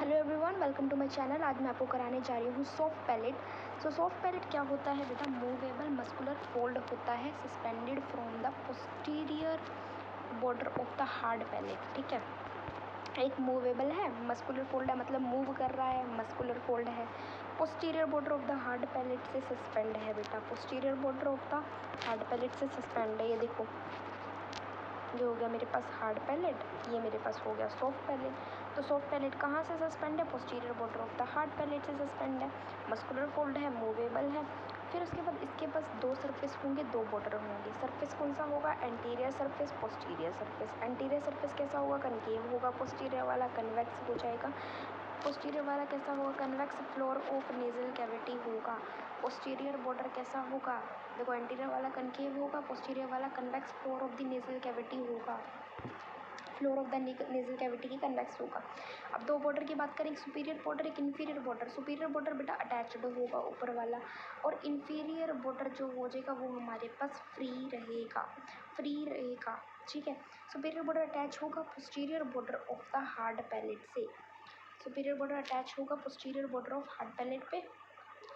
Hello everyone, welcome to my channel. आज मैं आपको कराने जा रही हूँ सॉफ्ट पैलेट। सॉफ्ट पैलेट क्या होता है बेटा? मूवेबल मस्कुलर फोल्ड होता है suspended from the posterior border of the hard palette. ठीक है, एक मूवेबल है, मस्कुलर फोल्ड है, मतलब मूव कर रहा है, मस्कुलर फोल्ड है, posterior border of the hard palate से सस्पेंड है बेटा। Posterior border of the hard palate से सस्पेंड है। ये देखो, ये हो गया मेरे पास हार्ड पैलेट, ये मेरे पास हो गया सॉफ्ट पैलेट। तो सॉफ्ट पैलेट कहाँ से सस्पेंड है? Posterior border of the hard palate से सस्पेंड है, मस्कुलर फोल्ड है, मूवेबल है। फिर उसके बाद इसके पास दो सरफेस होंगे, दो बॉर्डर होंगे। सरफेस कौन सा होगा? Anterior surface, posterior surface. Anterior surface कैसा होगा? कनकेव होगा। पोस्टीरियर वाला कन्वेक्स हो जाएगा। पोस्टीरियर वाला कैसा होगा? Convex floor of nasal cavity होगा। पोस्टीरियर बॉर्डर कैसा होगा? देखो, एंटीरियर वाला कनकेव होगा, पोस्टीरियर वाला convex floor of the nasal cavity होगा। Floor of the nasal cavity की कन्वेक्स होगा। अब दो बॉर्डर की बात करें, एक सुपीरियर बॉर्डर, एक इन्फीरियर बॉर्डर। सुपीरियर बॉर्डर बेटा अटैच्ड होगा ऊपर वाला, और इन्फीरियर बॉर्डर जो हो जाएगा वो हमारे पास फ्री रहेगा, फ्री रहेगा। ठीक है, सुपीरियर बॉर्डर अटैच होगा posterior border of the hard palate से। सुपीरियर बॉर्डर अटैच होगा posterior border of hard palate पे।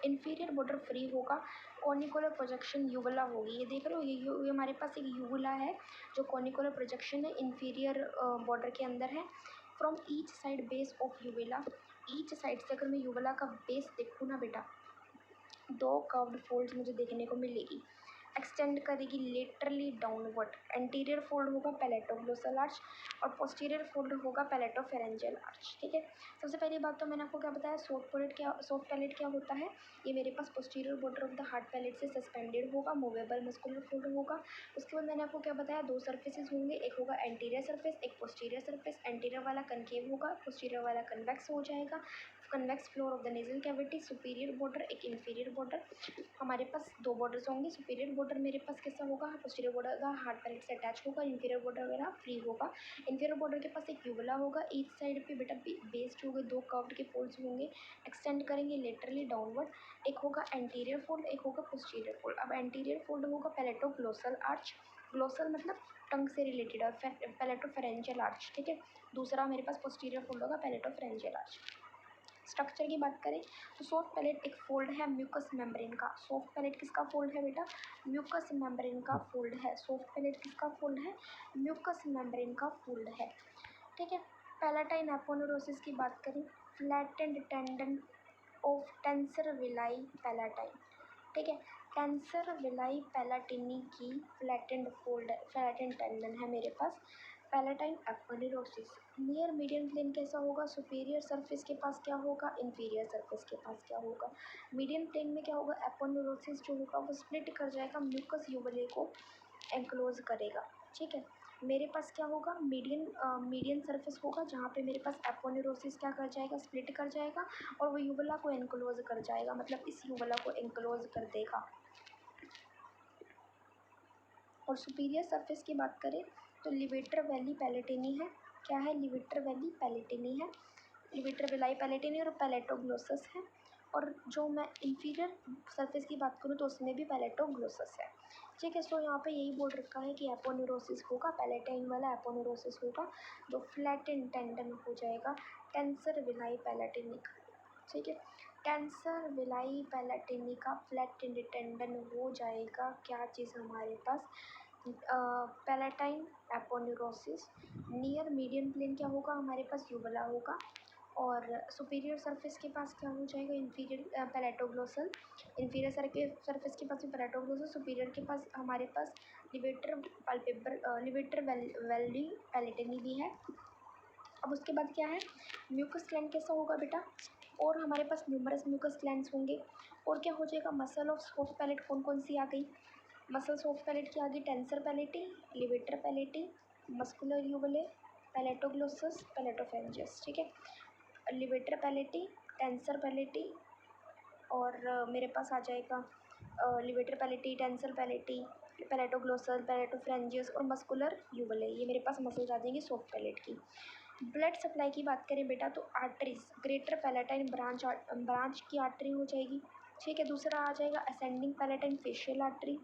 इन्फीरियर बॉर्डर फ्री होगा, कॉनिकुलर प्रोजेक्शन यूवुला होगी। ये देख रहे हो, ये हमारे पास एक यूवुला है जो कॉनिकुलर प्रोजेक्शन है, इन्फीरियर बॉर्डर के अंदर है। From each side base of uvula, each side से अगर मैं यूवुला का बेस देखूँ ना बेटा, दो कर्व्ड फोल्ड्स मुझे देखने को मिलेगी। एक्सटेंड करेगी लेटरली डाउनवर्ड। एंटीरियर फोल्ड होगा पैलेटोग्लोसल आर्च, और पोस्टीरियर फोल्ड होगा पैलेटोफेरेंजियल आर्च। ठीक है, सबसे पहली बात तो मैंने आपको क्या बताया, सॉफ्ट पैलेट क्या होता है। ये मेरे पास posterior border of the hard palate से सस्पेंडेड होगा, मूवेबल मस्कुलर फोल्ड होगा। उसके बाद मैंने आपको क्या बताया, दो सर्फेसिस होंगे, एक होगा एंटीरियर सर्फेस, एक पोस्टीरियर सर्फेस। एंटीरियर वाला कनकेव होगा, पोस्टीरियर वाला कन्वेक्स हो जाएगा। Convex floor of the nasal cavity, superior border, एक इन्फीरियर बॉर्डर। हमारे पास दो बॉर्डर्स होंगे। सुपीरियर बॉर्डर मेरे पास कैसा होगा? पोस्टीरियर बॉर्डर का हार्ड पैलेट से अटैच होगा। इन्फीरियर बॉर्डर वगैरह फ्री होगा। इन्फीरियर बॉर्डर के पास एक यूवुला होगा, ईच साइड पे बेटा बेस्ड होंगे, दो कर्व्ड के फोल्ड्स होंगे, एक्सटेंड करेंगे लेटरली डाउनवर्ड। एक होगा एंटीरियर फोल्ड, एक होगा पोस्टीरियर फोल्ड। अब एंटीरियर फोल्ड होगा पैलेटोग्लोसल आर्च, ग्लोसल मतलब टंग से रिलेटेड, और पैलेटोफेरेंजियल आर्च। ठीक है, दूसरा मेरे पास पोस्टीरियर फोल्ड होगा पैलेटोफेरेंजियल आर्च। स्ट्रक्चर की बात करें तो सॉफ्ट पैलेट एक फोल्ड है म्यूकस मेम्ब्रेन का। सॉफ्ट पैलेट किसका फोल्ड है बेटा? म्यूकस मेम्ब्रेन का फोल्ड है। सॉफ्ट पैलेट किसका फोल्ड है? म्यूकस मेम्ब्रेन का फोल्ड है। ठीक है, पैलेटाइन एपोनेुरोसिस की बात करें, flattened tendon of tensor villi palatine. ठीक है, टेंसर विलाई पैलाटिनी की फ्लैटेंड टेंडन है मेरे पास। पैलेटाइन एपोनेुरोसिस, नियर मीडियन प्लेन कैसा होगा? सुपीरियर सरफेस के पास क्या होगा? इन्फीरियर सरफेस के पास क्या होगा? मीडियन प्लेन में क्या होगा? एपोनेुरोसिस जो होगा वो स्प्लिट कर जाएगा, म्यूकस यूवुले को एंक्लोज करेगा। ठीक है, मेरे पास क्या होगा? मीडियन सरफेस होगा जहाँ पे मेरे पास एपोनेुरोसिस क्या कर जाएगा? स्प्लिट कर जाएगा, और वो यूवुला को एंक्लोज कर जाएगा, मतलब इस यूवुला को एंक्लोज कर देगा। और सुपीरियर सरफेस की बात करें तो लिवेटर वैली पैलेटिनी है। क्या है? लिवेटर वैली पैलेटिनी है, लिवेटर विलाई पैलेटिनी और पैलेटोग्लोसस है। और जो मैं इन्फीरियर सरफेस की बात करूँ तो उसमें भी पैलेटोग्लोसस है। ठीक है, सो यहाँ पे यही बोल रखा है कि एपोनेुरोसिस होगा, पैलेटाइन वाला एपोनेुरोसिस होगा जो फ्लैटेन टेंडन हो जाएगा टेंसर विलाई पैलेटिनी का। ठीक है, टेंसर विलाई पैलेटिनी का फ्लैटेंड टेंडन हो जाएगा। क्या चीज़ हमारे पास? पैलेटाइन एपोनेुरोसिस। नियर मीडियन प्लेन क्या होगा? हमारे पास यूवुला होगा, और सुपीरियर सरफेस के पास क्या हो जाएगा? Inferior palatoglossal. इन्फीरियर सरफेस के पास भी पैलेटोग्लोसल, सुपीरियर के पास हमारे पास लिवेटर वैली पैलेटिनी भी है। अब उसके बाद क्या है? म्यूकस ग्लैंड कैसा होगा बेटा? और हमारे पास न्यूमरस म्यूकस ग्लैंड्स होंगे। और क्या हो जाएगा? मसल ऑफ सॉफ्ट पैलेट कौन कौन सी आ गई? मसल सॉफ्ट पैलेट की आ गई टेंसर पैलेटी, लिवेटर पैलेटी, मस्कुलर यूवुले, पैलेटोग्लोसस, पैलेटोफेरेंजियस। ठीक है, लिवेटर पैलेटी, टेंसर पैलेटी, और मेरे पास आ जाएगा लिवेटर पैलेटी, टेंसर पैलेटी, पैलेटोग्लोसल, पैलेटोफेरेंजियस और मस्कुलर यूवुले। ये मेरे पास मसल्स आ जाएंगी सॉफ्ट पैलेट की। ब्लड सप्लाई की बात करें बेटा तो आर्टरीज, ग्रेटर पैलेटाइन ब्रांच की आर्टरी हो जाएगी। ठीक है, दूसरा आ जाएगा ascending palatine facial artery,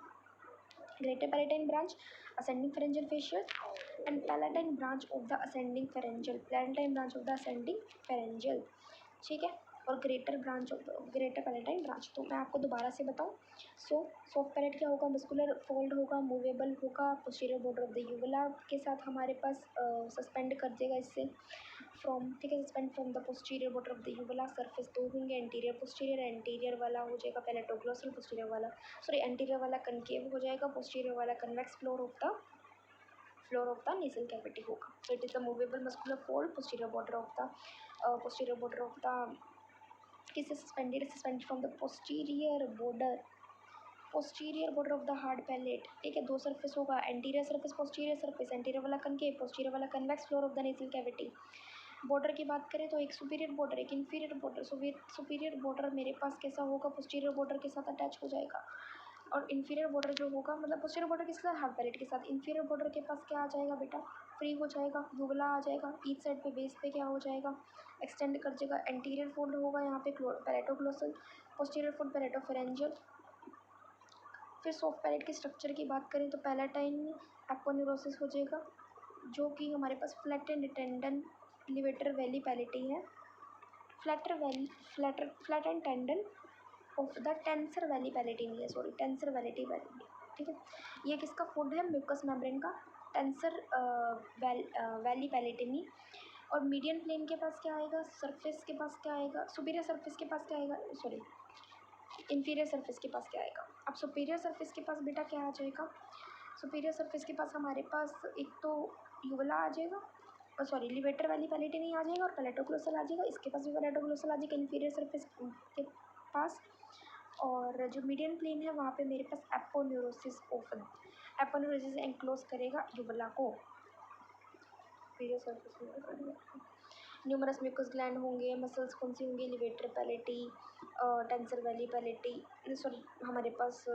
greater palatine branch, ascending pharyngeal fascias, and palatine branch of the ascending pharyngeal, ठीक है। और ग्रेटर पैलेटाइन ब्रांच। तो मैं आपको दोबारा से बताऊँ, सॉफ्ट पैलेट क्या होगा, मस्कुलर फोल्ड होगा, मूवेबल होगा, posterior border of the uvula के साथ हमारे पास सस्पेंड कर देगा इससे फ्रॉम, ठीक है, suspend from the posterior border of the uvula. Surface दो होंगे, एंटीरियर वाला हो जाएगा पैलेटोग्लोसल, एंटीरियर वाला कनकेव हो जाएगा, पोस्टीरियर वाला convex floor of the nasal cavity होगा। So it is the movable muscular fold, posterior border of the suspended from the posterior border of the hard palate, ठीक है। दो सरफेस होगा, anterior surface, anterior वाला concave, posterior वाला convex floor of the nasal cavity. Border की बात करें तो एक सुपीरियर बॉर्डर, एक इन्फीरियर बॉर्डर। सुपीरियर बॉर्डर मेरे पास कैसा होगा, पोस्टीरियर बॉर्डर के साथ अटैच हो जाएगा, और इन्फीरियर बॉर्डर जो होगा, मतलब पोस्टीरियर बॉर्डर के साथ हार्ड पैलेट के साथ, इन्फीरियर बॉर्डर के पास क्या आ जाएगा बेटा, फ्री हो जाएगा, यूवुला आ जाएगा। ईच साइड पे बेस पे क्या हो जाएगा, एक्सटेंड कर जाएगा। एंटीरियर फोल्ड होगा यहाँ पे पैलेटोग्लोसल, पोस्टीरियर फोल्ड पैलेटोफेरेंजियल। फिर सॉफ्ट पैलेट के स्ट्रक्चर की बात करें तो पैलेटाइन एपोन्यूरोसिस हो जाएगा, जो कि हमारे पास flattened tendon levator veli palati है, flattened tendon of the tensor veli palati नहीं है, सॉरी, टेंसर वैलिटी पैलेटी, ठीक है। ये किसका फूड है, म्यूकस मेम्ब्रेन का, टेंसर वैली पैलेटिनी। और मीडियन प्लेन के पास क्या आएगा, सरफेस के पास क्या आएगा, सुपीरियर सरफेस के पास क्या आएगा, सॉरी, इंफीरियर सरफेस के पास क्या आएगा। अब सुपीरियर सरफेस के पास बेटा क्या आ जाएगा, सुपीरियर सरफेस के पास हमारे पास एक तो यूवुला आ जाएगा, सॉरी, लिवेटर वैली पैलेटी नहीं आ जाएगा, और पैलेटोग्लोसल आ जाएगा, इसके पास भी पैलेटोग्लोसल आ जाएगा इंफीरियर सरफेस के पास। और जो मीडियन प्लेन है वहाँ पे मेरे पास एपोन्यूरोसिस एनक्लोज करेगा यूवुला को। न्यूमरस म्यूकस ग्लैंड होंगे, मसल्स कौन सी होंगी, levator palati, tensor veli palati, sorry हमारे पास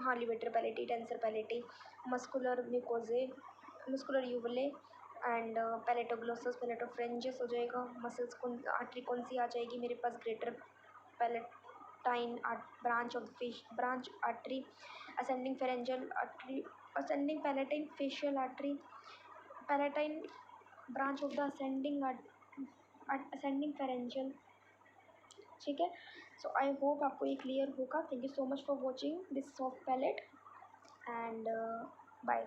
हाँ levator palati, tensor palati, muscular mucosae, muscular uvulae and palatoglossus, palatopharyngeus हो जाएगा। मसल्स आर्टरी कौन सी आ जाएगी मेरे पास, greater palatine branch artery, ascending pharyngeal artery, ascending palatine facial artery, palatine branch of the ascending pharyngeal, ठीक है। सो आई होप आपको ये क्लियर होगा। Thank you so much for watching this soft palate and